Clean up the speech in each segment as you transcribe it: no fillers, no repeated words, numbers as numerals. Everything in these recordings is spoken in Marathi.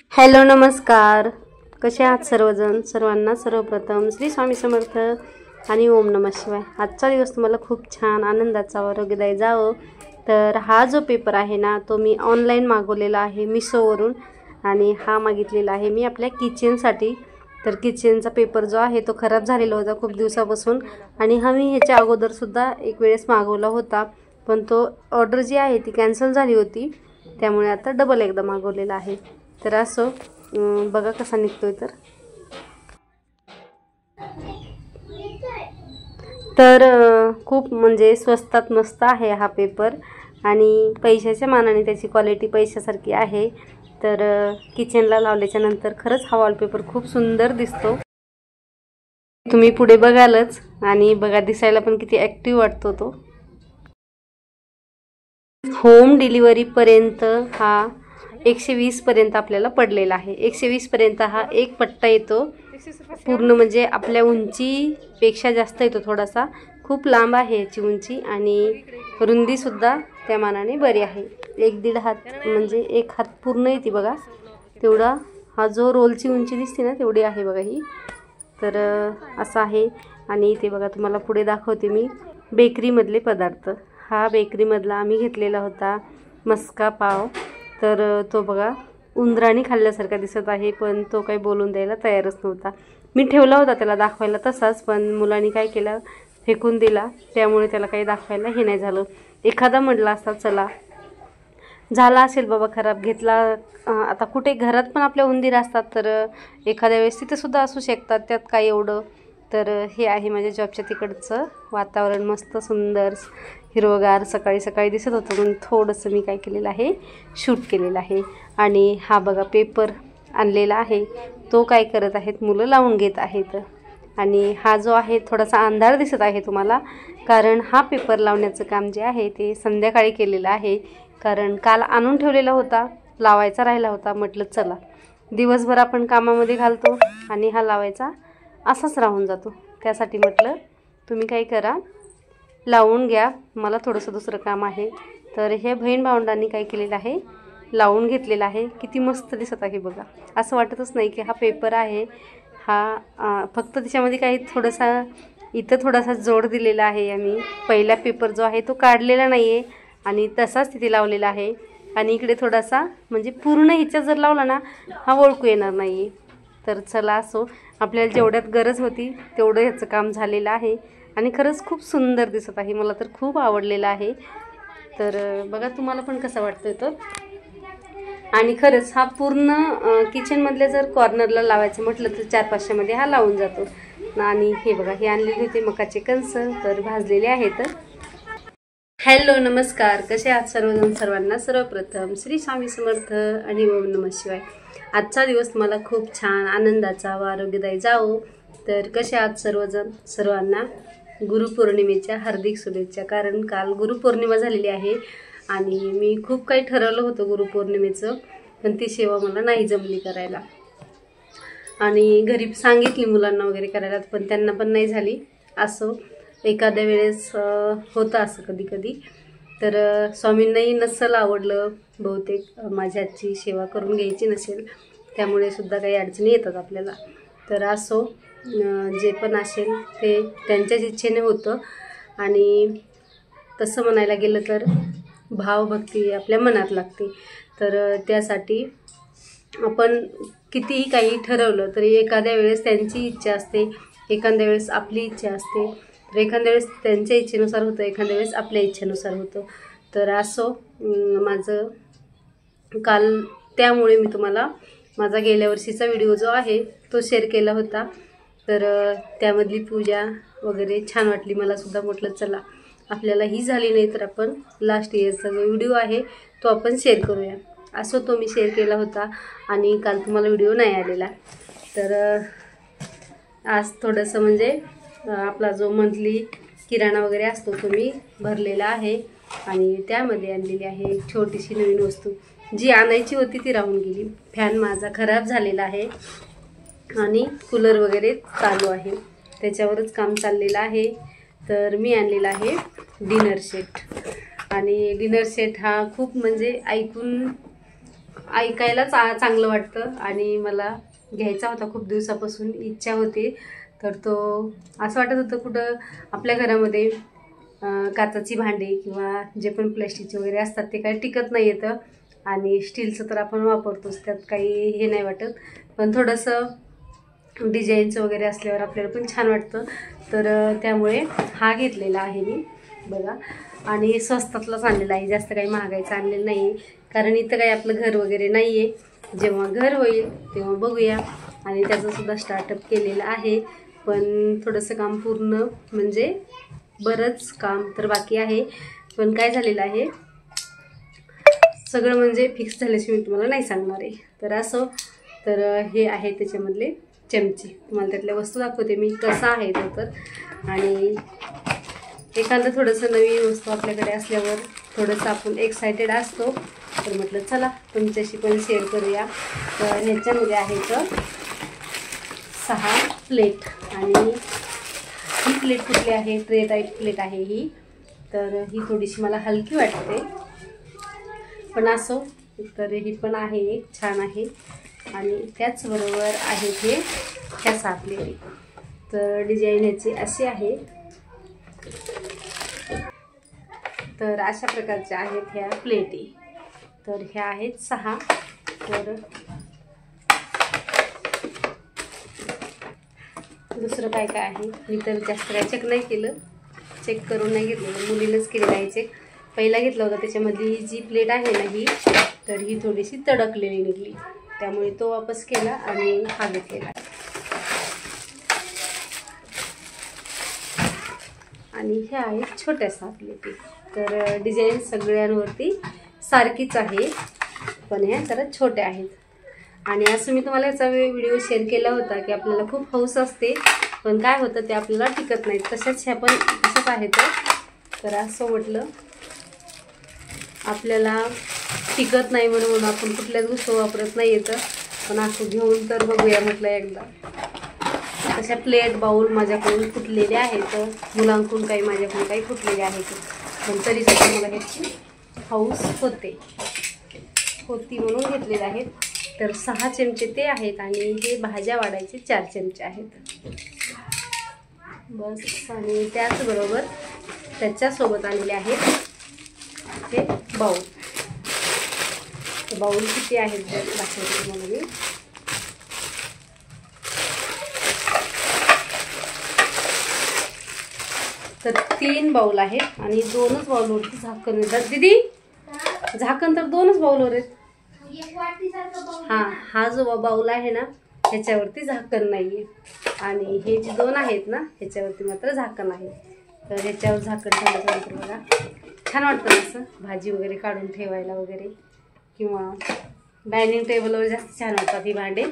हॅलो नमस्कार, कसे आहात सर्वजण? सर्वांना सर्वप्रथम श्री स्वामी समर्थ आणि ओम नमः शिवाय. आजचा दिवस तुम्हाला खूप छान आनंदाचा आरोग्यदायी जावो. तर हा जो पेपर आहे ना, तो मी ऑनलाईन मागवलेला आहे मिशोवरून आणि हा मागितलेला आहे मी आपल्या किचनसाठी. तर किचनचा पेपर जो आहे तो खराब झालेला होता खूप दिवसापासून आणि हा मी ह्याच्या अगोदरसुद्धा एक वेळेस मागवला होता, पण तो ऑर्डर जी आहे ती कॅन्सल झाली होती, त्यामुळे आता डबल एकदा मागवलेला आहे. तर असो बघा कसा निघतोय. तर खूप म्हणजे स्वस्तात मस्त आहे हा पेपर आणि पैशाच्या मानाने त्याची क्वालिटी पैशासारखी आहे. तर किचनला लावल्याच्या नंतर खरंच हा वॉलपेपर खूप सुंदर दिसतो. तुम्ही पुढे बघालच आणि बघा दिसायला पण किती ॲक्टिव्ह वाटतो तो. होम डिलिव्हरी पर्यंत हा 120 पर्यंत आपल्याला पडलेला आहे. 120 पर्यंत हा एक पट्टा येतो पूर्ण, म्हणजे आपल्या उंचीपेक्षा जास्त येतो थोडासा. खूप लांब आहे याची उंची आणि रुंदीसुद्धा त्या मानाने बरी आहे. 1-1.5 हात म्हणजे 1 हात पूर्ण येते बघा, तेवढा हा जो रोलची उंची दिसते ना तेवढी आहे बघा ही. तर असं आहे. आणि इथे बघा तुम्हाला पुढे दाखवते मी बेकरीमधले पदार्थ. हा बेकरीमधला आम्ही घेतलेला होता मस्का पाव. तर तो बघा उंदराने खाल्ल्यासारखा दिसत आहे, पण तो काही बोलून द्यायला तयारच नव्हता. मी ठेवला होता त्याला दाखवायला तसाच, पण मुलांनी काय केलं फेकून दिला, त्यामुळे त्याला काही दाखवायला हे नाही झालं. एखादा म्हटला असता चला झाला असेल बाबा खराब, घेतला. आता कुठे घरात पण आपल्या उंदीर असतात, तर एखाद्या वेळेस तिथेसुद्धा असू शकतात, त्यात काय एवढं. तर हे आहे माझ्या जॉबच्या तिकडचं वातावरण, मस्त सुंदर हिरवगार सकाळी सकाळी दिसत होतं, म्हणून थोडंसं मी काय केलेलं आहे शूट केलेलं आहे. आणि हा बघा पेपर आणलेला आहे, तो काय करत आहेत मुलं लावून घेत आहेत. आणि हा जो आहे थोडासा अंधार दिसत आहे तुम्हाला, कारण हा पेपर लावण्याचं काम जे आहे ते संध्याकाळी केलेलं आहे. कारण काल आणून ठेवलेला होता, लावायचा राहिला होता. म्हटलं चला दिवसभर आपण कामामध्ये घालतो आणि हा लावायचा असाच राहून जातो, त्यासाठी म्हटलं तुम्ही काय करा लावून घ्या, मला थोडंसं दुसरं काम आहे. तर हे बहीण भावंडांनी काय केलेलं आहे लावून घेतलेला आहे. किती मस्त दिसत आहे बघा, असं वाटतच नाही की हा पेपर आहे. हा फक्त त्याच्यामध्ये काही थोडासा इथं थोडासा जोड दिलेला आहे. आम्ही पहिला पेपर जो आहे तो काढलेला नाही आहे आणि तसाच तिथे लावलेला आहे. आणि इकडे थोडासा म्हणजे पूर्ण ह्याच्यात जर लावला ना हा ओळखू येणार नाही आहे. तर चला असो, आपल्याला जेवढ्यात गरज होती तेवढं ह्याचं काम झालेलं आहे आणि खरंच खूप सुंदर दिसत आहे. मला तर खूप आवडलेलं आहे. तर बघा तुम्हाला पण कसं वाटतं तो. आणि खरंच हा पूर्ण किचनमधल्या जर कॉर्नरला लावायचं म्हटलं तर 400-500 मध्ये हा लावून जातो. आणि हे बघा हे आणलेले होते मकाचे कणस, तर भाजलेले आहेत. हॅलो नमस्कार, कसे आहात सर्वजण? सर्वांना सर्वप्रथम श्री स्वामी समर्थ आणि ओम नमः शिवाय. आजचा दिवस तुम्हाला खूप छान आनंदाचा व आरोग्यदायी जावो. तर कसे आहात सर्वजण? सर्वांना गुरुपौर्णिमेच्या हार्दिक शुभेच्छा. कारण काल गुरुपौर्णिमा झालेली आहे आणि मी खूप काही ठरवलं होतं गुरुपौर्णिमेचं, पण ती सेवा मला नाही जमली करायला. आणि घरी सांगितली मुलांना वगैरे करायला, पण त्यांना पण नाही झाली. असो एखाद्या वेळेस होतं असं कधी कधी. तर स्वामींनाही नसेल आवडलं बहुतेक, माझ्या आजची सेवा करून घ्यायची नसेल, त्यामुळे सुद्धा काही अडचणी येतात आपल्याला. तर असो जे पण असेल ते त्यांच्याच इच्छेने होतं. आणि तसं म्हणायला गेलं तर भावभक्ती आपल्या मनात लागते. तर त्यासाठी आपण कितीही काही ठरवलं तरी एखाद्या वेळेस त्यांची इच्छा असते, एखाद्या वेळेस आपली इच्छा असते. तर एखाद्या वेळेस त्यांच्या इच्छेनुसार होतं, एखाद्या वेळेस आपल्या इच्छेनुसार होतं. तर असो माझं काल त्यामुळे मी तुम्हाला माझा गेल्या वर्षीचा व्हिडिओ जो आहे तो शेअर केला होता. तर त्यामधली पूजा वगैरे छान वाटली मला सुद्धा. म्हटलं चला आपल्याला ही झाली नाही तर आपण लास्ट इयरचा जो व्हिडिओ आहे तो आपण शेअर करूया. असो तो मी शेअर केला होता आणि काल तुम्हाला व्हिडिओ नाही आलेला. तर आज थोडंसं म्हणजे आपला जो मंथली किराणा वगैरे असतो तो मी भरलेला आहे आणि त्यामध्ये आणलेली आहे छोटीशी नवीन वस्तू. जी आणायची होती ती राहून गेली. फॅन माझा खराब झालेला आहे आणि कूलर वगैरे चालू आहे, त्याच्यावरच काम चाललेलं आहे. तर मी आणलेला आहे डिनर सेट. आणि डिनर सेट हा खूप म्हणजे ऐकून ऐकायला चांगलं वाटतं आणि मला घ्यायचा होता, खूप दिवसापासून इच्छा होती. तर तो असं वाटत होतं कुठं आपल्या घरामध्ये काचेची भांडी किंवा जे पण प्लॅस्टिकचे वगैरे असतात ते काही टिकत नाही येतं आणि स्टीलचं तर आपण वापरतोच, त्यात काही हे नाही वाटत. पण थोडंसं डिझाईनचं वगैरे असल्यावर आपल्याला पण छान वाटतं. तर त्यामुळे हा घेतलेला आहे मी बघा. आणि स्वस्तातलाच आणलेला आहे, जास्त काही महागाईचं आणलेलं नाही. कारण इथं काही आपलं घर वगैरे नाही आहे. जेव्हा घर होईल तेव्हा बघूया. आणि त्याचंसुद्धा स्टार्टअप केलेलं आहे. पण थोडंसं काम पूर्ण म्हणजे बरंच काम तर बाकी आहे. पण काय झालेलं आहे सगळं म्हणजे फिक्स झाल्याशिवाय मी तुम्हाला नाही सांगणार आहे. तर असं तर हे आहे त्याच्यामधले चमचे. तुम्हाला त्यातल्या वस्तू दाखवते मी कसं आहे तो. तर आणि एखादं थोडंसं नवीन वस्तू आपल्याकडे असल्यावर थोडंसं आपण एक्सायटेड असतो. तर म्हटलं चला तुमच्याशी पण शेअर करूया. तर ह्याच्यामध्ये आहे तर 6 प्लेट. आणि ही प्लेट कुठली आहे, ट्रे टाईप प्लेट आहे ही. तर ही थोडीशी मला हलकी वाटते पण असो. तर ही पण आहे एक छान आहे. आणि त्याचबरोबर आहे हे ह्या 6 प्लेटी. तर डिझाईन ह्याची अशी आहे. तर अशा प्रकारच्या आहेत ह्या प्लेटी. तर ह्या आहेत 6. तर दुसरं काय काय आहे मी तर जास्त काय चेक नाही केलं, चेक करून नाही घेतलेलं, मुलीनंच केलेलं आहे चेक. पहिला घेतला होता त्याच्यामधली जी प्लेट आहे ना ही, तर ही थोडीशी तडकलेली निघली, त्यामुळे तो वापस केला आणि हा घेतलेला. आणि ह्या आहेत छोट्याशा प्लेटी. तर डिझाईन सगळ्यांवरती सारखीच आहे पण ह्या जरा छोट्या आहेत. आणि असं मी तुम्हाला याचा व्हिडिओ शेअर केला होता की आपल्याला खूप हौस असते पण काय होतं ते आपल्याला टिकत नाही. तशाच ह्या पण तसंच आहेत. तर असं म्हटलं आपल्याला टिकत नाही म्हणून आपण कुठल्याच गोष्टी वापरत नाही येतं. पण असं घेऊन तर बघूया म्हटलं एकदा. तशा प्लेट बाउल माझ्याकडून फुटलेले आहेत, मुलांकडून काही माझ्याकडून काही फुटलेले आहेत. पण तरीसुद्धा मला ह्याची हौस होती म्हणून घेतलेले आहेत. तर 6 चमचे ते आहेत आणि हे भाज्या वाढायचे 4 चमचे आहेत बस. आणि त्याचबरोबर त्याच्यासोबत आलेले आहेत हे बाउल. बाउल किती आहेत दाखवते तुम्हाला मी. तर 3 बाउल आहेत आणि 2च बाउलवरती झाकण येतात. दीदी झाकण तर 2च बाउलवर आहेत. हा जो बाउल आहे ना ह्याच्यावरती झाकण नाहीये आणि हे जे 2 आहेत ना ह्याच्यावरती मात्र झाकण आहे. तर ह्याच्यावर झाकण ठेवल्यानंतर बघा छान वाटतं असं भाजी वगैरे काढून ठेवायला वगैरे किंवा डायनिंग टेबलवर जास्त छान वाटतात ही भांडे.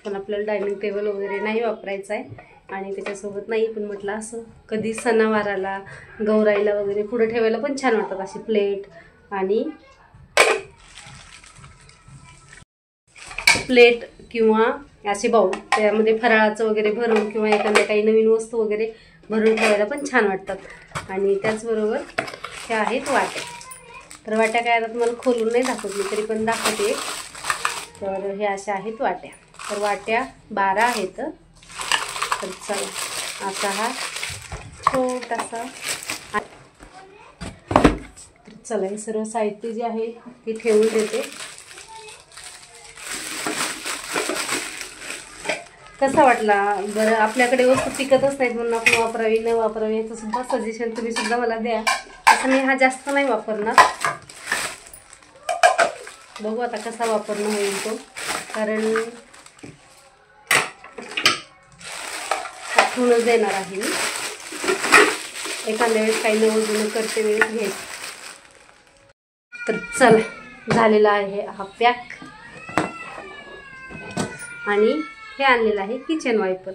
पण आपल्याला डायनिंग टेबल वगैरे नाही वापरायचं आहे आणि त्याच्यासोबत नाही. पण म्हटलं असं कधी सणावाराला गौराईला वगैरे पुढे ठेवायला पण छान वाटतात अशी प्लेट. आणि प्लेट किंवा असे बाउल त्यामध्ये फराळाचं वगैरे भरून किंवा एखाद्या काही नवीन वस्तू वगैरे भरून ठेवायला पण छान वाटतात. आणि त्याचबरोबर ह्या आहेत वाट्या. तर वाट्या काय आता तुम्हाला खोलून नाही दाखवत मी तरी पण दाखवते. तर हे अशा आहेत वाट्या. तर वाट्या 12 आहेत. तर चला असा हा छोटासा. तर चला हे सर्व साहित्य जे आहे ते ठेवून देते. कसा वाटला बरं. आपल्याकडे वस्तू टिकतच नाहीत म्हणून आपण वापरावी न वापरावी याचं सुद्धा सजेशन तुम्ही सुद्धा मला द्या. असं मी हा जास्त नाही वापरणार, बघू आता कसा वापरणं होईल तो. कारण आठवणच देणार आहे मी एखाद्या वेळेस काही नवं जुनं करते वेळेस घ्यायचं. तर चला झालेला आहे हा पॅक. आणि हे आणलेलं आहे किचन वायपर.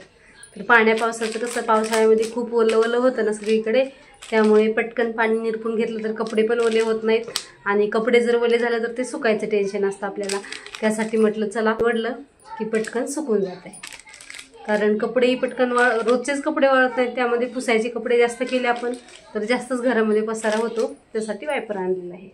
तर पाण्या पावसाचं कसं पावसाळ्यामध्ये खूप ओलं ओलं होतं ना सगळीकडे, त्यामुळे पटकन पाणी निरपून घेतलं तर कपडे पण ओले होत नाहीत. आणि कपडे जर ओले झाले तर ते सुकायचं टेन्शन असतं आपल्याला. त्यासाठी म्हटलं चला आवडलं की पटकन सुकून जाते. कारण कपडेही पटकन रोजचेच कपडे वाळत नाहीत, त्यामध्ये पुसायचे कपडे जास्त केले आपण तर जास्तच घरामध्ये पसारा होतो. त्यासाठी वायपर आणलेला आहे.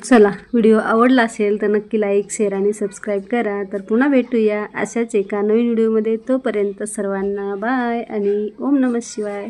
चला, व्हिडिओ आवडला असेल तर नक्की लाईक, शेअर आणि सबस्क्राईब करा. तर पुन्हा भेटूया अशाच एका नवीन व्हिडिओमध्ये. तोपर्यंत सर्वांना बाय आणि ओम नमः शिवाय.